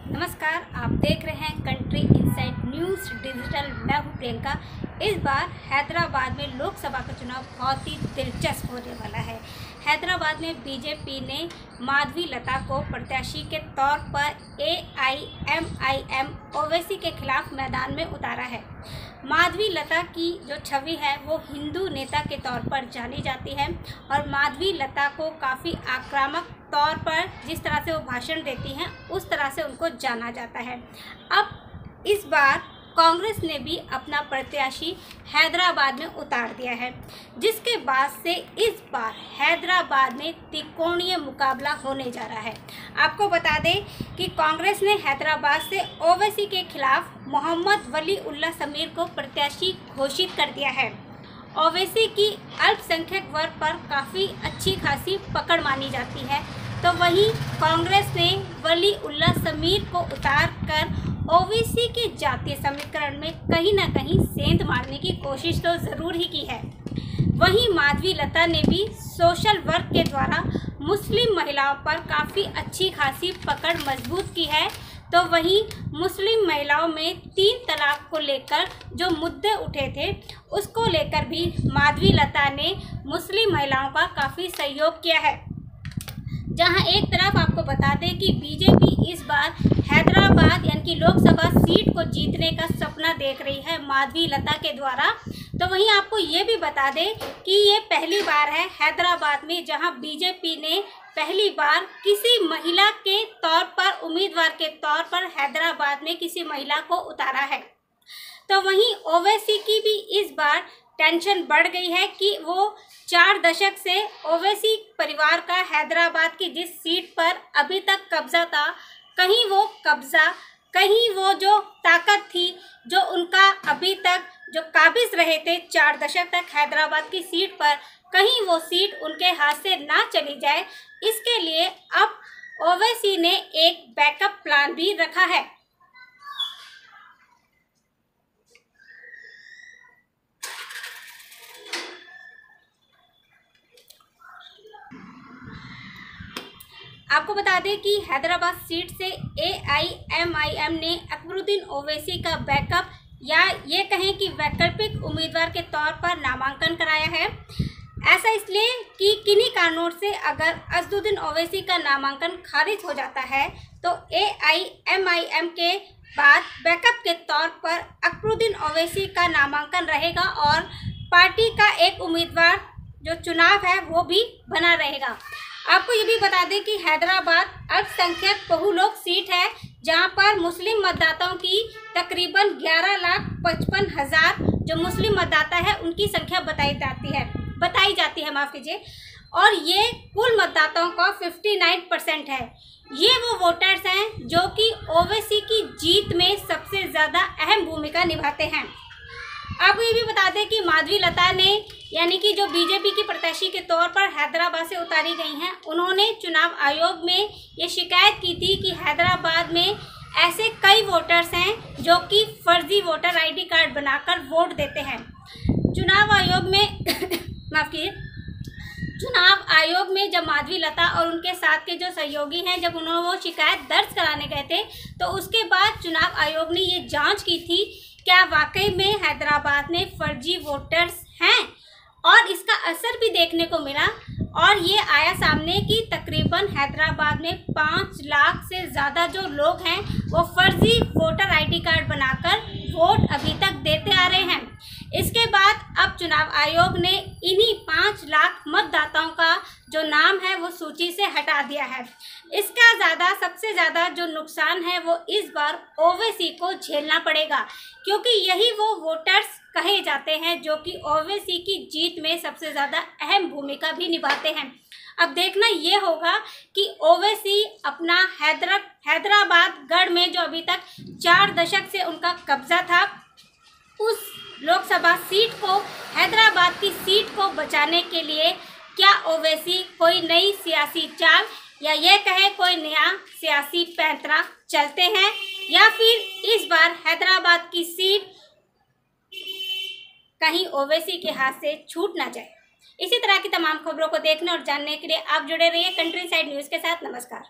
नमस्कार, आप देख रहे हैं कंट्री इनसाइड न्यूज़ डिजिटल। मैं हूं प्रियंका। इस बार हैदराबाद में लोकसभा का चुनाव बहुत ही दिलचस्प होने वाला है। हैदराबाद में बीजेपी ने माधवी लता को प्रत्याशी के तौर पर AIMIM ओवैसी के खिलाफ मैदान में उतारा है। माधवी लता की जो छवि है वो हिंदू नेता के तौर पर जानी जाती है और माधवी लता को काफ़ी आक्रामक तौर पर जिस तरह से वो भाषण देती हैं उस तरह से उनको जाना जाता है। अब इस बार कांग्रेस ने भी अपना प्रत्याशी हैदराबाद में उतार दिया है, जिसके बाद से इस बार हैदराबाद में त्रिकोणीय मुकाबला होने जा रहा है। आपको बता दें कि कांग्रेस ने हैदराबाद से ओवैसी के खिलाफ मोहम्मद वली उल्लाह समीर को प्रत्याशी घोषित कर दिया है। ओवैसी की अल्पसंख्यक वर्ग पर काफ़ी अच्छी खासी पकड़ मानी जाती है, तो वहीं कांग्रेस ने वली उल्लाह समीर को उतार कर ओवैसी के जातीय समीकरण में कहीं ना कहीं सेंध मारने की कोशिश तो ज़रूर ही की है। वहीं माधवी लता ने भी सोशल वर्क के द्वारा मुस्लिम महिलाओं पर काफ़ी अच्छी खासी पकड़ मजबूत की है। तो वहीं मुस्लिम महिलाओं में 3 तलाक को लेकर जो मुद्दे उठे थे उसको लेकर भी माधवी लता ने मुस्लिम महिलाओं का काफ़ी सहयोग किया है। जहां एक तरफ आपको बता दें कि बीजेपी इस बार हैदराबाद यानी कि लोकसभा सीट को जीतने का सपना देख रही है माधवी लता के द्वारा, तो वहीं आपको ये भी बता दें कि ये पहली बार है हैदराबाद में जहां बीजेपी ने पहली बार किसी महिला के तौर पर उम्मीदवार के तौर पर हैदराबाद में किसी महिला को उतारा है। तो वहीं ओवैसी की भी इस बार टेंशन बढ़ गई है कि वो 4 दशक से ओवैसी परिवार का हैदराबाद की जिस सीट पर अभी तक कब्जा था, कहीं वो कब्जा, कहीं वो जो ताकत थी जो उनका अभी तक जो काबिज रहे थे 4 दशक तक हैदराबाद की सीट पर, कहीं वो सीट उनके हाथ से ना चली जाए, इसके लिए अब ओवैसी ने एक बैकअप प्लान भी रखा है। आपको बता दें कि हैदराबाद सीट से AIMIM ने अकबरुद्दीन ओवैसी का बैकअप या ये कहें कि वैकल्पिक उम्मीदवार के तौर पर नामांकन कराया है। ऐसा इसलिए कि किन्हीं कारणों से अगर असदुद्दीन ओवैसी का नामांकन खारिज हो जाता है तो AIMIM के बाद बैकअप के तौर पर अकबरुद्दीन ओवैसी का नामांकन रहेगा और पार्टी का एक उम्मीदवार जो चुनाव है वो भी बना रहेगा। आपको ये भी बता दें कि हैदराबाद अल्पसंख्यक बहुलोक सीट है जहां पर मुस्लिम मतदाताओं की तकरीबन 11,55,000 जो मुस्लिम मतदाता है उनकी संख्या बताई जाती है माफ़ कीजिए, और ये कुल मतदाताओं का 59% है। ये वो वोटर्स हैं जो कि ओवैसी की जीत में सबसे ज़्यादा अहम भूमिका निभाते हैं। आपको ये भी बता दें कि माधवी लता ने यानी कि जो बीजेपी की प्रत्याशी के तौर पर हैदराबाद से उतारी गई हैं, उन्होंने चुनाव आयोग में ये शिकायत की थी कि हैदराबाद में ऐसे कई वोटर्स हैं जो कि फर्जी वोटर ID कार्ड बनाकर वोट देते हैं। चुनाव आयोग में जब माधवी लता और उनके साथ के जो सहयोगी हैं जब उन्होंने वो शिकायत दर्ज कराने गए थे तो उसके बाद चुनाव आयोग ने ये जांच की थी क्या वाकई में हैदराबाद में फर्जी वोटर्स हैं, और इसका असर भी देखने को मिला और ये आया सामने कि तकरीबन हैदराबाद में 5 लाख से ज़्यादा जो लोग हैं वो फर्जी वोटर ID कार्ड बनाकर वोट अभी तक देते आ रहे हैं। इसके बाद अब चुनाव आयोग ने इन्हीं 5 लाख मतदाताओं का जो नाम है वो सूची से हटा दिया है। इसका सबसे ज़्यादा जो नुकसान है वो इस बार ओवैसी को झेलना पड़ेगा, क्योंकि यही वो वोटर्स कहे जाते हैं जो कि ओवैसी की जीत में सबसे ज़्यादा अहम भूमिका भी निभाते हैं। अब देखना ये होगा कि ओवैसी अपना हैदराबाद गढ़ में जो अभी तक 4 दशक से उनका कब्जा था उस लोकसभा सीट को, हैदराबाद की सीट को बचाने के लिए क्या ओवैसी कोई नई सियासी चाल या ये कहे कोई नया सियासी पैंतरा चलते हैं, या फिर इस बार हैदराबाद की सीट कहीं ओवैसी के हाथ से छूट ना जाए। इसी तरह की तमाम खबरों को देखने और जानने के लिए आप जुड़े रहिए कंट्री साइड न्यूज़ के साथ। नमस्कार।